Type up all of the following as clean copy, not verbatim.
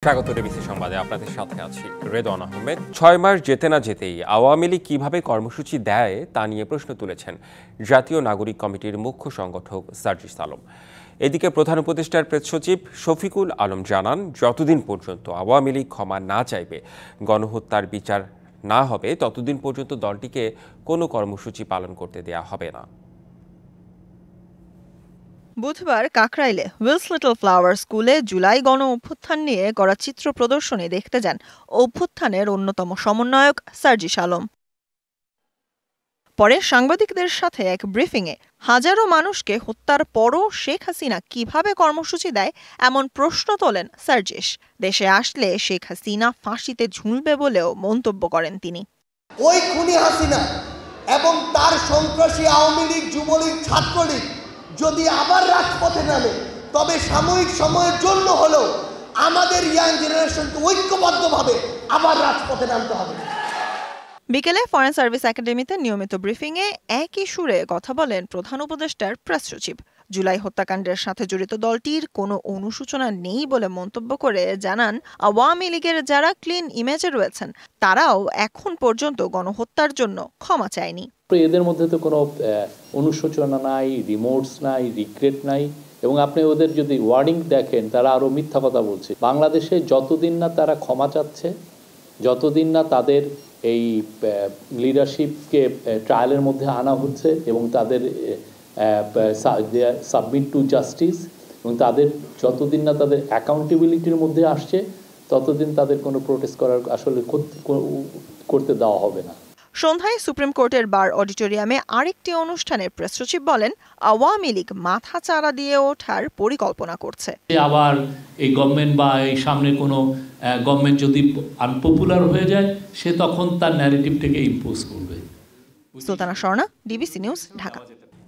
স্বাগত ডিবিসি সংবাদে আপনাদের সাথে আছি রেদওয়ান আহমেদ। 6 মাস যেতে না যেতেই আওয়ামী লীগ কিভাবে কর্মসূচি দেয় তা নিয়ে প্রশ্ন তুলেছেন জাতীয় নাগরিক কমিটির মুখ্য সংগঠক সার্জিস আলম। এদিকে প্রধান উপদেষ্টার প্রেস সচিব শফিকুল আলম জানান, যতদিন পর্যন্ত আওয়ামী লীগ ক্ষমা না চাইবে, গণহত্যার বিচার না হবে, ততদিন পর্যন্ত দলটিকে কোনো কর্মসূচি পালন করতে দেয়া হবে না। বুধবার কাকরাইলে উইলস লিটল ফ্লাওয়ার স্কুলে জুলাই গণ অভ্যুত্থান নিয়ে গড়া চিত্র প্রদর্শনী দেখতে যান অভ্যুত্থানের অন্যতম সমন্বয়ক সার্জিস আলম। পরে সাংবাদিকদের সাথে এক ব্রিফিংয়ে হাজারো মানুষকে হত্যার পরও শেখ হাসিনা কিভাবে কর্মসূচি দেয় এমন প্রশ্ন তোলেন সার্জিস। দেশে আসলে শেখ হাসিনা ফাঁসিতে ঝুলবে বলেও মন্তব্য করেন তিনি। ওই খুনি হাসিনা এবং তার সন্ত্রাসী আওয়ামী লীগ, যুবলীগ, ছাত্রলীগ যদি আবার রাজপথে নামে, তবে সাময়িক সময়ের জন্য হলেও আমাদের ইয়াং জেনারেশনকে ঐক্যবদ্ধভাবে আবার রাজপথে নামতে হবে। বিকেলে ফরেন সার্ভিস একাডেমিতে নিয়মিত ব্রিফিংয়ে একই সুরে কথা বলেন প্রধান উপদেষ্টার প্রেস সচিব। জুলাই হত্যাকাণ্ডের সাথে জড়িত দলটির কোনো অনুশোচনা নেই বলে মন্তব্য করে জানান, আওয়ামী লীগের যারা ক্লিন ইমেজে রয়েছেন তারাও এখন পর্যন্ত গণহত্যার জন্য ক্ষমা চায়নি। এদের মধ্যে তো কোনো অনুশোচনা নাই, রিমোর্স নাই, রিগ্রেট নাই, এবং আপনি ওদের যদি ওয়ার্ডিং দেখেন তারা আরও মিথ্যা কথা বলছে। বাংলাদেশে যতদিন না তারা ক্ষমা চাচ্ছে, যতদিন না তাদের এই লিডারশিপকে ট্রায়ালের মধ্যে আনা হচ্ছে এবং তাদের সাবমিট টু জাস্টিস, এবং তাদের যতদিন না তাদের অ্যাকাউন্টেবিলিটির মধ্যে আসছে, ততদিন তাদের কোনো প্রোটেস্ট করার আসলে করতে দেওয়া হবে না। সন্ধ্যায় সুপ্রিম কোর্টের বার অডিটোরিয়ামে আরেকটি অনুষ্ঠানে প্রেস সচিব বলেন, আওয়ামী লীগ মাথা চারা দিয়ে ওঠার পরিকল্পনা করছে। আবার এই গভর্নমেন্ট বা এই সামনে কোনো গভর্নমেন্ট যদি আনপপুলার হয়ে যায়, সে তখন তার ন্যারেটিভটাকে ইম্পোজ করবে। Sultana Swarna, DBC news, Dhaka.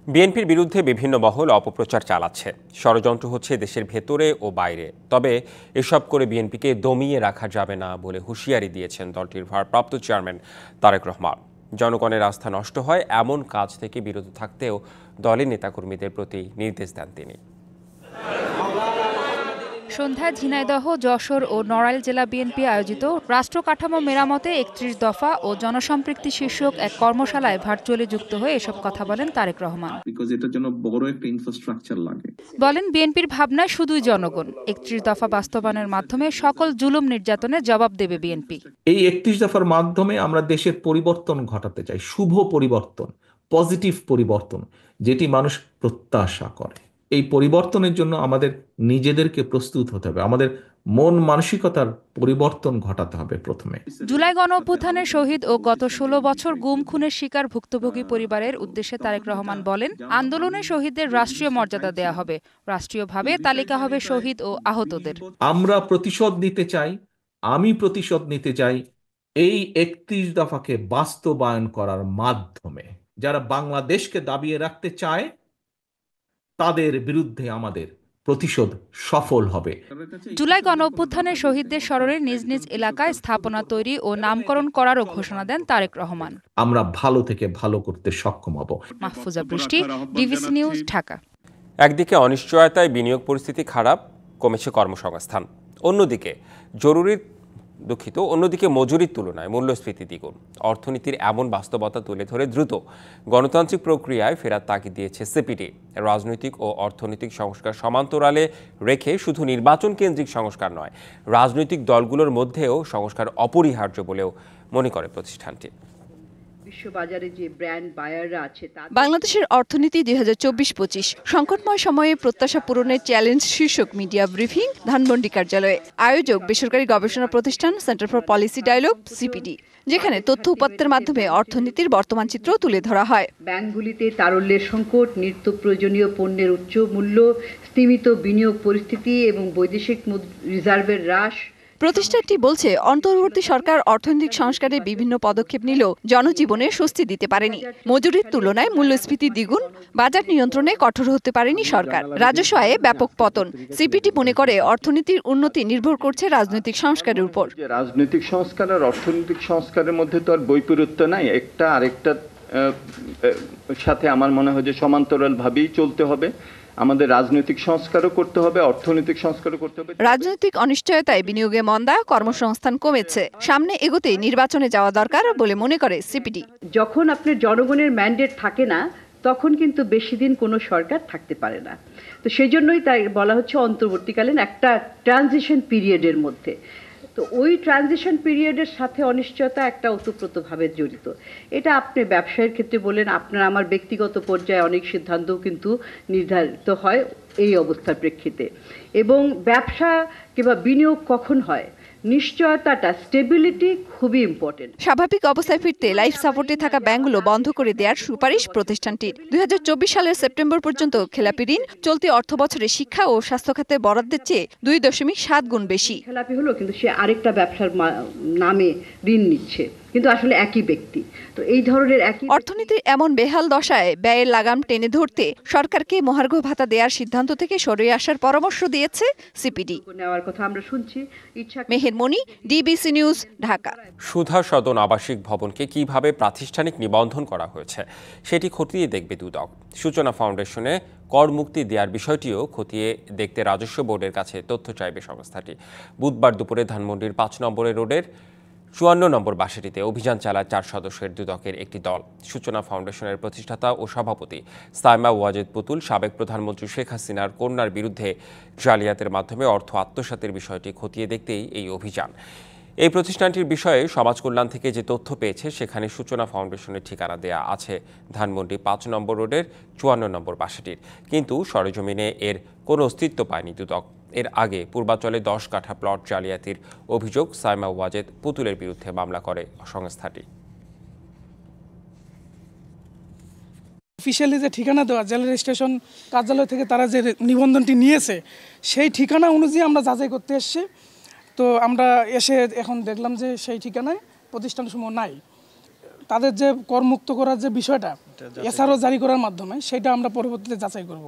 বিএনপির বিরুদ্ধে বিভিন্ন মহল অপপ্রচার চালাচ্ছে। ষড়যন্ত্র হচ্ছে দেশের ভেতরে ও বাইরে। তবে এসব করে বিএনপিকে দমিয়ে রাখা যাবে না বলে হুঁশিয়ারি দিয়েছেন দলটির ভারপ্রাপ্ত চেয়ারম্যান তারেক রহমান। জনগণের আস্থা নষ্ট হয় এমন কাজ থেকে বিরত থাকতেও দলের নেতাকর্মীদের প্রতি নির্দেশ দেন তিনি। সন্ধ্যায় ঝিনাইদহ, যশোর ও নড়াইল জেলা বিএনপি আয়োজিত রাষ্ট্র কাঠামো মেরামতে ৩১ দফা ও জনসম্পৃক্তি শীর্ষক এক কর্মশালায় ভার্চুয়ালি যুক্ত হয়ে এসব কথা বলেন তারেক রহমান। এটার জন্য বড় একটা ইনফ্রাস্ট্রাকচার লাগে। বলেন, বিএনপির ভাবনায় শুধুই জনগণ। ৩১ দফা বাস্তবায়নের মাধ্যমে সকল জুলুম নির্যাতনের জবাব দেবে বিএনপি। এই ৩১ দফার মাধ্যমে আমরা দেশের পরিবর্তন ঘটাতে চাই, শুভ পরিবর্তন, পজিটিভ পরিবর্তন, যেটি মানুষ প্রত্যাশা করে। এই পরিবর্তনের জন্য আমাদের নিজেদেরকে প্রস্তুত হতে হবে, আমাদের মন মানসিকতার পরিবর্তন ঘটাতে হবে। প্রথমে জুলাই গণ অভ্যুত্থানের শহীদ ও গত ১৬ বছর গুম খুনের শিকার ভুক্তভোগী পরিবারের উদ্দেশ্যে তারেক রহমান বলেন, আন্দোলনে শহীদদের রাষ্ট্রীয় মর্যাদা দেয়া হবে, রাষ্ট্রীয়ভাবে তালিকা হবে শহীদ ও আহতদের। আমরা প্রতিশোধ নিতে চাই, আমি প্রতিশোধ নিতে চাই এই ৩১ দফাকে বাস্তবায়ন করার মাধ্যমে। যারা বাংলাদেশকে দাবিয়ে রাখতে চায় তাদের বিরুদ্ধে আমাদের প্রতিশোধ সফল হবে। জুলাই গণ অভ্যুত্থানের শহীদদের স্মরণে নিজ নিজ এলাকায় স্থাপনা তৈরি ও নামকরণ করারও ঘোষণা দেন তারেক রহমান। আমরা ভালো থেকে ভালো করতে সক্ষম হব। মাহফুজা বৃষ্টি, ডিবিসি নিউজ, ঢাকা। একদিকে অনিশ্চয়তায় বিনিয়োগ পরিস্থিতি খারাপ, কমেছে কর্মসংস্থান। অন্যদিকে মজুরির তুলনায় মূল্যস্ফীতি দ্বিগুণ। অর্থনীতির এমন বাস্তবতা তুলে ধরে দ্রুত গণতান্ত্রিক প্রক্রিয়ায় ফেরার তাগিদ দিয়েছে সিপিডি। রাজনৈতিক ও অর্থনৈতিক সংস্কার সমান্তরালে রেখে শুধু নির্বাচন কেন্দ্রিক সংস্কার নয়, রাজনৈতিক দলগুলোর মধ্যেও সংস্কার অপরিহার্য বলেও মনে করে প্রতিষ্ঠানটি। বাংলাদেশের অর্থনীতি ২০২৪-২৫ সংকটময় সময়ে প্রত্যাশা পূরণের চ্যালেঞ্জ শীর্ষক মিডিয়া ব্রিফিং ধানমন্ডি কার্যালয়ে। আয়োজক বেসরকারি গবেষণা প্রতিষ্ঠান centre for policy dialogue, CPD, যেখানে তথ্য উপাত্তের মাধ্যমে অর্থনীতির বর্তমান চিত্র তুলে ধরা হয়। ব্যাংকগুলিতে তারল্যের সংকট, নিত্য প্রয়োজনীয় পণ্যের উচ্চ মূল্য, স্তীমিত বিনিয়োগ পরিস্থিতি এবং বৈদেশিক রিজার্ভের হ্রাস। প্রতিষ্ঠানটি বলছে, অন্তর্বর্তী সরকার অর্থনৈতিক সংস্কারে বিভিন্ন পদক্ষেপ নিলেও জনজীবনে স্বস্তি দিতে পারেনি। মজুরির তুলনায় মূল্যস্ফীতি দ্বিগুণ, বাজার নিয়ন্ত্রণে কঠোর হতে পারেনি সরকার, রাজস্ব আয়ে ব্যাপক পতন। সিপিডি মনে করে অর্থনীতির উন্নতি নির্ভর করছে রাজনৈতিক সংস্কারের উপর। রাজনৈতিক সংস্কার আর অর্থনৈতিক সংস্কারের মধ্যে তো আর বৈপরীত্য নাই, একটা আরেকটার সাথে আমার মনে হয় যে সমান্তরাল ভাবেই চলতে হবে। আমাদের রাজনৈতিক সংস্কারও করতে হবে, অর্থনৈতিক সংস্কারও করতে হবে। রাজনৈতিক অনিশ্চয়তায় বিনিয়োগে মন্দা, কর্মসংস্থান কমেছে। সামনে এগোতেই নির্বাচনে যাওয়া দরকার বলে মনে করে সিপিডি। যখন আপনার জনগণের ম্যান্ডেট থাকে না, তখন কিন্তু বেশি দিন কোনো সরকার থাকতে পারে না। তো সেই জন্যই তাই বলা হচ্ছে অন্তর্বর্তীকালীন একটা ট্রানজিশন পিরিয়ডের মধ্যে। তো ওই ট্রানজিশন পিরিয়ডের সাথে অনিশ্চয়তা একটা ওতপ্রোতভাবে জড়িত। এটা আপনি ব্যবসায়ের ক্ষেত্রে বলেন, আপনার আমার ব্যক্তিগত পর্যায়ে অনেক সিদ্ধান্তও কিন্তু নির্ধারিত হয় এই অবস্থার প্রেক্ষিতে। এবং ব্যবসা কিংবা বিনিয়োগ কখন হয়, নিশ্চয়তাটা, স্টেবিলিটি খুবই ইম্পর্টেন্ট। স্বাভাবিক অবস্থায় ফিরতে লাইফ সাপোর্টে থাকা ব্যাংকগুলো বন্ধ করে দেওয়ার সুপারিশ প্রতিষ্ঠানটির। 2024 সালের সেপ্টেম্বর পর্যন্ত খেলাপি ঋণ চলতি অর্থ বছরে শিক্ষা ও স্বাস্থ্য খাতে বরাদ্দের চেয়ে 2.7 গুণ বেশি। খেলাপি হলো কিন্তু সে আরেকটা ব্যবসার নামে ঋণ নিচ্ছে, কিন্তু আসলে একই ব্যক্তি। তো এই ধরনের একই অর্থনীতির এমন বেহাল দশায় ব্যয়ের লাগাম টেনে ধরতে সরকারকে মহার্ঘ ভাতা দেওয়ার সিদ্ধান্ত থেকে সরে আসার পরামর্শ দিয়েছে সিপিডি। নেওয়ার কথা আমরা শুনছি। মেহের মনি, ডিবিসি নিউজ, ঢাকা। সুধা সদন আবাসিক ভবনকে কিভাবে প্রাতিষ্ঠানিক নিবন্ধন করা হয়েছে সেটি খতিয়ে দেখবে দুদক। সূচনা ফাউন্ডেশনে কর মুক্তি দেওয়ার বিষয়টিও খতিয়ে দেখতে রাজস্ব বোর্ডের কাছে তথ্য চাইবে সংস্থাটি। বুধবার দুপুরে ধানমন্ডির 5 নম্বরের রোডের 54 নম্বর বাসাটিতে অভিযান চালায় 4 সদস্যের দুদকের একটি দল। সূচনা ফাউন্ডেশনের প্রতিষ্ঠাতা ও সভাপতি সাইমা ওয়াজেদ পুতুল সাবেক প্রধানমন্ত্রী শেখ হাসিনার কন্যার বিরুদ্ধে জালিয়াতের মাধ্যমে অর্থ আত্মসাতের বিষয়টি খতিয়ে দেখতেই এই অভিযান। এই প্রতিষ্ঠানটির বিষয়ে সমাজ কল্যাণ থেকে যে তথ্য পেয়েছে সেখানে সূচনা ফাউন্ডেশনের ঠিকানা দেয়া আছে ধানমন্ডি 5 নম্বর রোডের 54 নম্বর বাসাটির, কিন্তু সরেজমিনে এর কোনো অস্তিত্ব পায়নি দুদক। এর আগে পূর্বাঞ্চলে 10 কাঠা প্লট জালিয়াতির অভিযোগ সাইমা ওয়াজেদ পুতুলের বিরুদ্ধে মামলা করে সংস্থাটি। অফিসিয়ালি যে ঠিকানা দেওয়া জেলা রেজিস্ট্রেশন কার্যালয় থেকে তারা যে নিবন্ধনটি নিয়েছে সেই ঠিকানা অনুযায়ী আমরা যাচাই করতে এসেছি। তো আমরা এসে এখন দেখলাম যে সেই ঠিকানায় প্রতিষ্ঠানসমূহ নাই। তাদের যে করমুক্ত করার যে বিষয়টা এসআরও জারি করার মাধ্যমে সেটা আমরা পরবর্তীতে যাচাই করব।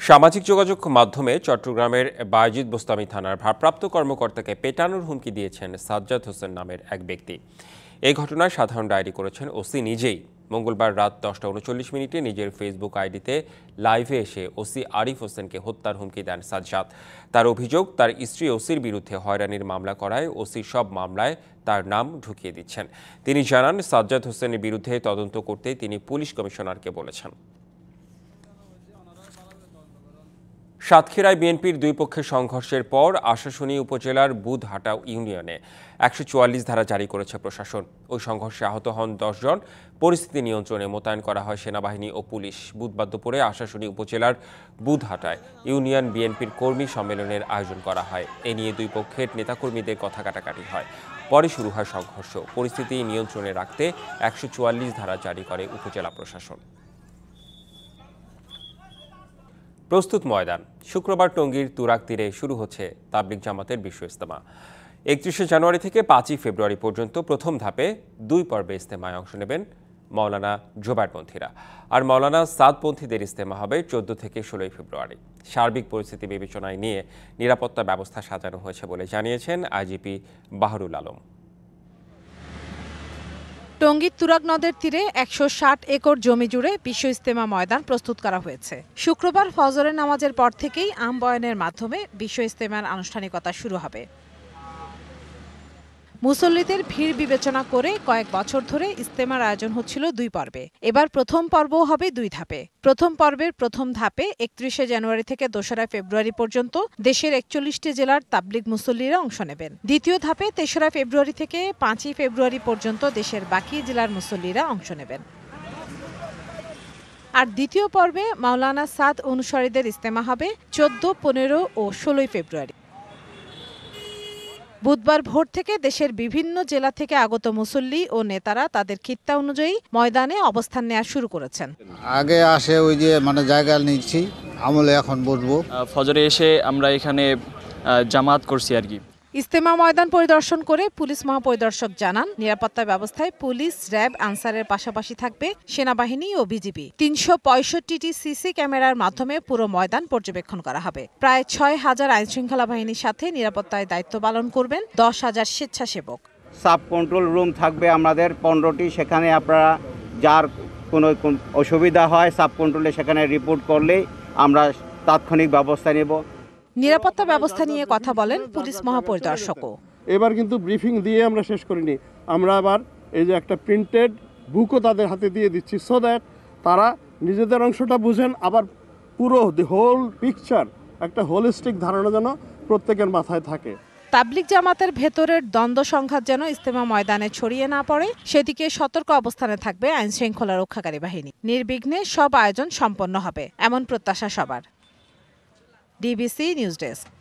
সামাজিক যোগাযোগ মাধ্যমে চট্টগ্রামের বায়েজিদ বোস্তামি থানার ভারপ্রাপ্ত কর্মকর্তাকে পেটানোর হুমকি দিয়েছেন সাজ্জাদ হোসেন নামের এক ব্যক্তি। এই ঘটনায় সাধারণ ডায়েরি করেছেন ওসি নিজেই। মঙ্গলবার রাত 10:39 নিজের ফেসবুক আইডিতে লাইভে এসে ওসি আরিফ হোসেনকে হত্যার হুমকি দেন সাজ্জাদ। তার অভিযোগ, তার স্ত্রী ওসির বিরুদ্ধে হয়রানির মামলা করায় ওসি সব মামলায় তার নাম ঢুকিয়ে দিচ্ছেন। তিনি জানান, সাজ্জাদ হোসেনের বিরুদ্ধে তদন্ত করতে তিনি পুলিশ কমিশনারকে বলেছেন। সাতক্ষীরায় বিএনপির দুই পক্ষের সংঘর্ষের পর আশাশুনি উপজেলার বুধহাটা ইউনিয়নে 144 ধারা জারি করেছে প্রশাসন। ওই সংঘর্ষে আহত হন 10 জন। পরিস্থিতি নিয়ন্ত্রণে মোতায়েন করা হয় সেনাবাহিনী ও পুলিশ। বুধবার দুপুরে আশাশুনি উপজেলার বুধহাটায় ইউনিয়ন বিএনপির কর্মী সম্মেলনের আয়োজন করা হয়। এ নিয়ে দুই পক্ষের নেতাকর্মীদের কথা কাটাকাটি হয়। পরে শুরু হয় সংঘর্ষ। পরিস্থিতি নিয়ন্ত্রণে রাখতে 144 ধারা জারি করে উপজেলা প্রশাসন। প্রস্তুত ময়দান। শুক্রবার টঙ্গীর তুরাগ তীরে শুরু হচ্ছে তাবলিগ জামাতের বিশ্ব ইজতেমা। 31শে জানুয়ারি থেকে 5ই ফেব্রুয়ারি পর্যন্ত প্রথম ধাপে 2 পর্বে ইজতেমায় অংশ নেবেন মাওলানা জোবায়েরপন্থীরা। আর মাওলানা সাদপন্থীদের ইজতেমা হবে 14 থেকে 16 ফেব্রুয়ারি। সার্বিক পরিস্থিতি বিবেচনায় নিয়ে নিরাপত্তা ব্যবস্থা সাজানো হয়েছে বলে জানিয়েছেন আইজিপি বাহরুল আলম। টঙ্গীর তুরাগ নদের তীরে 160 একর জমি জুড়ে বিশ্ব ইজতেমা ময়দান প্রস্তুত করা হয়েছে। শুক্রবার ফজরের নামাজের পর থেকেই আম বয়ানের মাধ্যমে বিশ্ব ইজতেমার আনুষ্ঠানিকতা শুরু হবে। মুসল্লিদের ভিড় বিবেচনা করে কয়েক বছর ধরে ইজতেমার আয়োজন হচ্ছিল 2 পর্বে। এবার প্রথম পর্বও হবে 2 ধাপে। প্রথম পর্বের প্রথম ধাপে 31শে জানুয়ারি থেকে 2রা ফেব্রুয়ারি পর্যন্ত দেশের 41টি জেলার তাবলিগ মুসল্লিরা অংশ নেবেন। দ্বিতীয় ধাপে 3রা ফেব্রুয়ারি থেকে 5ই ফেব্রুয়ারি পর্যন্ত দেশের বাকি জেলার মুসল্লিরা অংশ নেবেন। আর দ্বিতীয় পর্বে মাওলানা সাদ অনুসারীদের ইজতেমা হবে 14, 15 ও 16 ফেব্রুয়ারি। বুধবার ভোর থেকে দেশের বিভিন্ন জেলা থেকে আগত মুসল্লি ও নেতারা তাদের খিত্তা অনুযায়ী ময়দানে অবস্থান নেওয়া শুরু করেছেন। আগে আসে ওই যে জায়গা নিচ্ছি, আমলে এখন বসবো। ফজরে এসে আমরা এখানে জামাত করছি আর কি। ইজতেমা ময়দান পরিদর্শন করে পুলিশ মহাপরিদর্শক জানান, নিরাপত্তা ব্যবস্থায় পুলিশ, র্যাব, আনসারের পাশাপাশি থাকবে সেনাবাহিনী ও বিজিবি। 365টি সিসি ক্যামেরার মাধ্যমে পুরো ময়দান পর্যবেক্ষণ করা হবে। প্রায় 6000 আইনশৃঙ্খলা বাহিনীর সাথে নিরাপত্তায় দায়িত্ব পালন করবেন 10,000 স্বেচ্ছাসেবক। সাব কন্ট্রোল রুম থাকবে আমাদের 15টি। সেখানে আপনারা যার কোনো অসুবিধা হয় সাব কন্ট্রোলে সেখানে রিপোর্ট করলে আমরা তাৎক্ষণিক ব্যবস্থা নেব। নিরাপত্তা ব্যবস্থা নিয়ে কথা বলেন পুলিশ মহাপরিদর্শকও। এবার কিন্তু ব্রিফিং দিয়ে আমরা শেষ করিনি, আমরা আবার এই যে একটা প্রিন্টেড বুকও তাদের হাতে দিয়ে দিচ্ছি, সো দ্যাট তারা নিজেদের অংশটা বুঝেন, আবার পুরো দি হোল পিকচার একটা হোলিস্টিক ধারণা যেন প্রত্যেকের মাথায় থাকে। তাবলিগ জামাতের ভেতরের দ্বন্দ্ব সংঘাত যেন ইজতেমা ময়দানে ছড়িয়ে না পড়ে সেদিকে সতর্ক অবস্থানে থাকবে আইন শৃঙ্খলা রক্ষাকারী বাহিনী। নির্বিঘ্নে সব আয়োজন সম্পন্ন হবে এমন প্রত্যাশা সবার। DBC news desk.